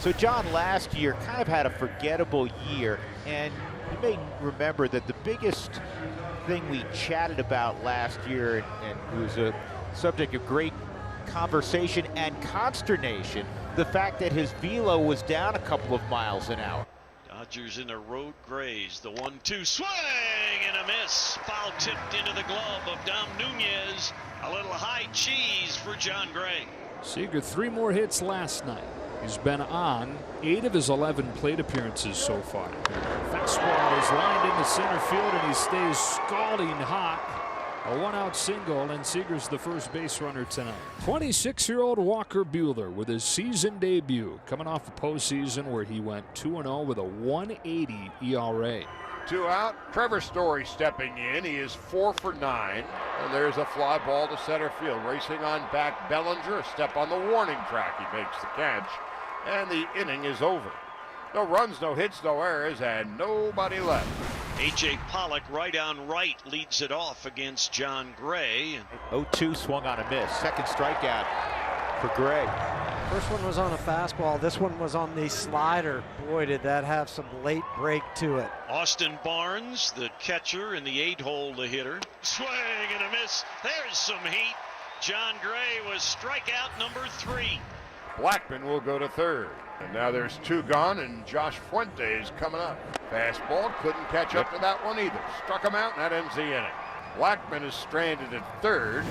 So John, last year kind of had a forgettable year, and you may remember that the biggest thing we chatted about last year, and it was a subject of great conversation and consternation, the fact that his velo was down a couple of miles an hour. Dodgers in the road grays. The 1-2 swing and a miss. Foul tipped into the glove of Dom Nunez. A little high cheese for John Gray. Seager 3 more hits last night. He's been on 8 of his 11 plate appearances so far. Fastball is lined into center field and he stays scalding hot. A 1-out single, and Seager's the first base runner tonight. 26-year-old Walker Buehler with his season debut, coming off a postseason where he went 2-0 with a 1.80 ERA. 2 out. Trevor Story stepping in. He is 4 for 9. And there's a fly ball to center field. Racing on back Bellinger. A step on the warning track. He makes the catch. And the inning is over. No runs, no hits, no errors, and nobody left. A.J. Pollock right on right leads it off against John Gray. 0-2 swung on a miss. Second strikeout for Gray. First one was on a fastball. This one was on the slider. Boy, did that have some late break to it. Austin Barnes, the catcher in the 8-hole, the hitter. Swing and a miss. There's some heat. John Gray was strikeout number 3. Blackman will go to third. And now there's 2 gone, and Josh Fuentes coming up. Fastball, couldn't catch up to that one either. Struck him out, and that ends the inning. Blackman is stranded at third.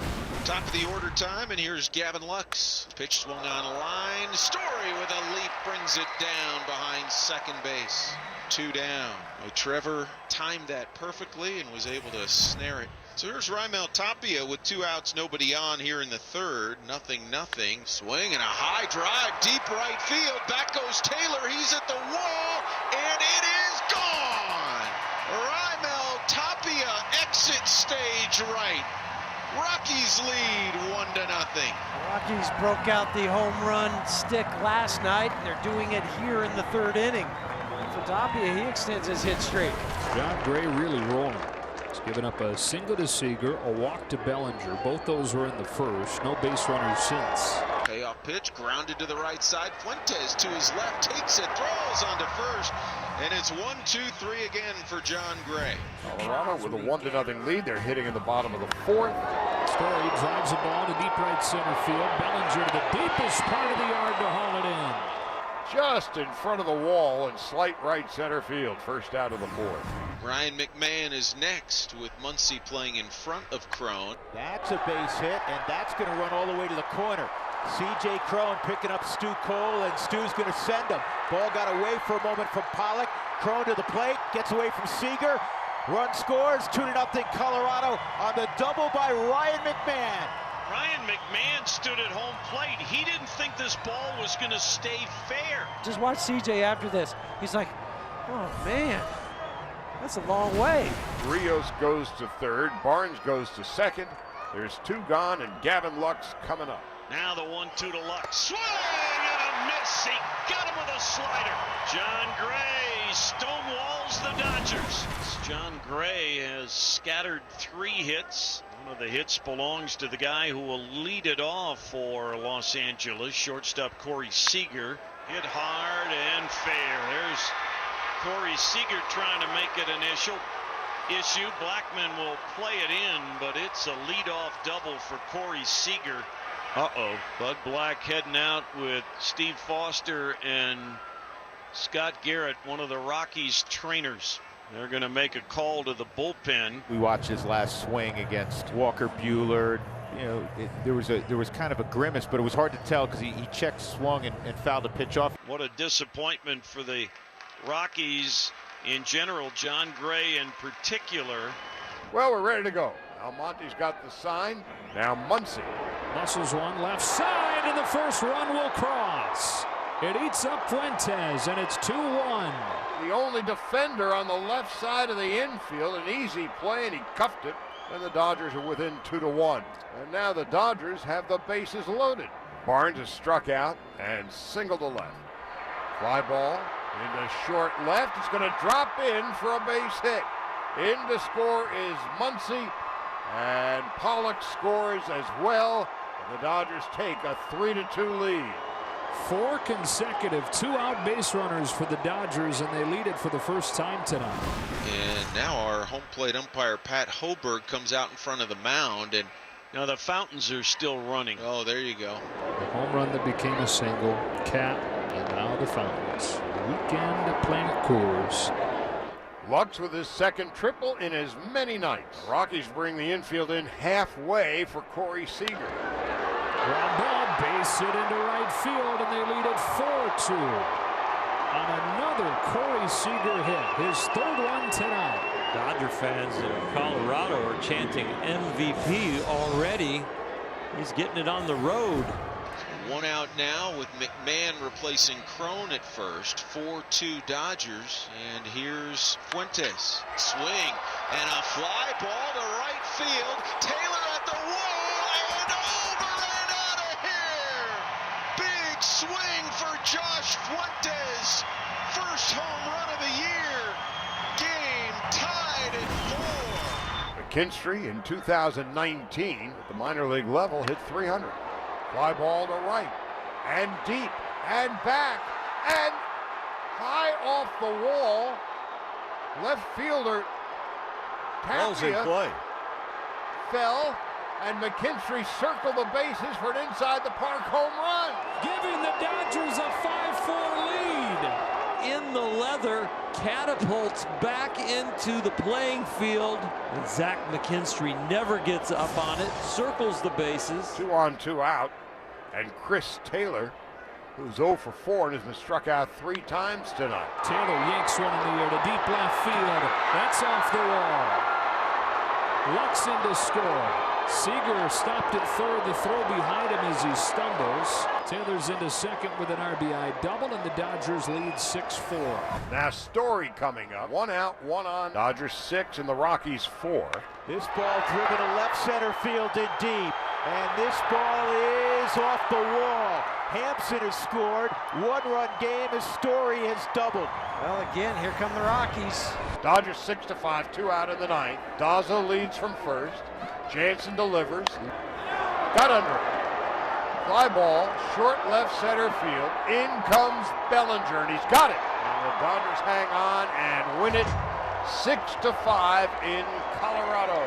Top of the order time, and here's Gavin Lux. Pitch swung on a line. Story with a leap brings it down behind second base. 2 down. Trevor timed that perfectly and was able to snare it. So here's Raimel Tapia with 2 outs, nobody on here in the third. 0-0. Swing and a high drive, deep right field. Back goes Taylor. He's at the wall, and it is gone. Raimel Tapia exit stage right. Rockies lead 1-0. Rockies broke out the home run stick last night, and they're doing it here in the 3rd inning. For Tapia, he extends his hit streak. John Gray really rolling. He's given up a single to Seager, a walk to Bellinger. Both those were in the first. No base runners since. Payoff pitch, grounded to the right side. Fuentes to his left, takes it, throws onto first, and it's 1-2-3 again for John Gray. Colorado with a 1-0 lead. They're hitting in the bottom of the 4th. Story drives a ball to deep right center field. Bellinger to the deepest part of the yard to haul it in. Just in front of the wall in slight right center field. First out of the 4th. Ryan McMahon is next with Muncy playing in front of Crone. That's a base hit, and that's going to run all the way to the corner. C.J. Crone picking up Stu Cole, and Stu's going to send him. Ball got away for a moment from Pollock. Crone to the plate, gets away from Seager. Run scores, 2-0 Colorado on the double by Ryan McMahon. Ryan McMahon stood at home plate. He didn't think this ball was going to stay fair. Just watch CJ after this. He's like, oh man, that's a long way. Rios goes to third. Barnes goes to second. There's 2 gone, and Gavin Lux coming up. Now the 1-2 to Lux. Swing and a miss. He got him with a slider. John Gray stonewalls the Dodgers. John Gray has scattered 3 hits. One of the hits belongs to the guy who will lead it off for Los Angeles, shortstop Corey Seager. Hit hard and fair. There's Corey Seager trying to make it an issue. Blackman will play it in, but it's a leadoff double for Corey Seager. Bud Black heading out with Steve Foster and Scott Garrett, one of the Rockies trainers. They're going to make a call to the bullpen. We watched his last swing against Walker Buehler. You know, there was kind of a grimace, but it was hard to tell because he checked, swung, and fouled a pitch off. What a disappointment for the Rockies in general, John Gray in particular. Well, we're ready to go. Almonte's got the sign. Now Muncy. Muscles one left side, and the first run will cross. It eats up Fuentes, and it's 2-1. The only defender on the left side of the infield, an easy play, and he cuffed it. And the Dodgers are within 2-1. And now the Dodgers have the bases loaded. Barnes is struck out and single to left. Fly ball into short left. It's going to drop in for a base hit. In to score is Muncy, and Pollock scores as well. And the Dodgers take a 3-2 lead. 4 consecutive 2-out base runners for the Dodgers, and they lead it for the first time tonight. And now our home plate umpire, Pat Hoberg, comes out in front of the mound. And now the fountains are still running. oh, there you go. The home run that became a single, Cat, and now the fountains. Weekend at Planet Coors. Lux with his second triple in as many nights. Rockies bring the infield in halfway for Corey Seager. Ground ball, base hit into right field, and they lead it 4-2. On another Corey Seager hit, his third one tonight. Dodger fans in Colorado are chanting MVP already. He's getting it on the road. 1 out now with McMahon replacing Crone at first. 4-2 Dodgers. And here's Fuentes. Swing and a fly ball to right field. Taylor at the wall and over and out of here. Big swing for Josh Fuentes. First home run of the year. Game tied at 4. McKinstry in 2019 at the minor league level hit 300. Fly ball to right, and deep, and back, and high off the wall. Left fielder Tapia fell, and McKinstry circled the bases for an inside the park home run. Giving the Dodgers a 5-4 lead. In the leather, catapults back into the playing field, and Zach McKinstry never gets up on it, circles the bases. 2 on, 2 out, and Chris Taylor, who's 0 for 4 and has been struck out 3 times tonight. Taylor yanks one in the air to deep left field. That's off the wall. Lux in to score. Seager stopped at third, the throw behind him as he stumbles. Taylor's into second with an RBI double, and the Dodgers lead 6-4. Now Story coming up. 1 out, 1 on. Dodgers 6 and the Rockies 4. This ball driven to left center field and deep. And this ball is off the wall. Hampson has scored. 1-run game as Story has doubled. Well, again, here come the Rockies. Dodgers 6-5, 2 out in the ninth. Daza leads from first. Jansen delivers. Got under it. Fly ball, short left center field. In comes Bellinger, and he's got it. And the Dodgers hang on and win it 6-5 in Colorado.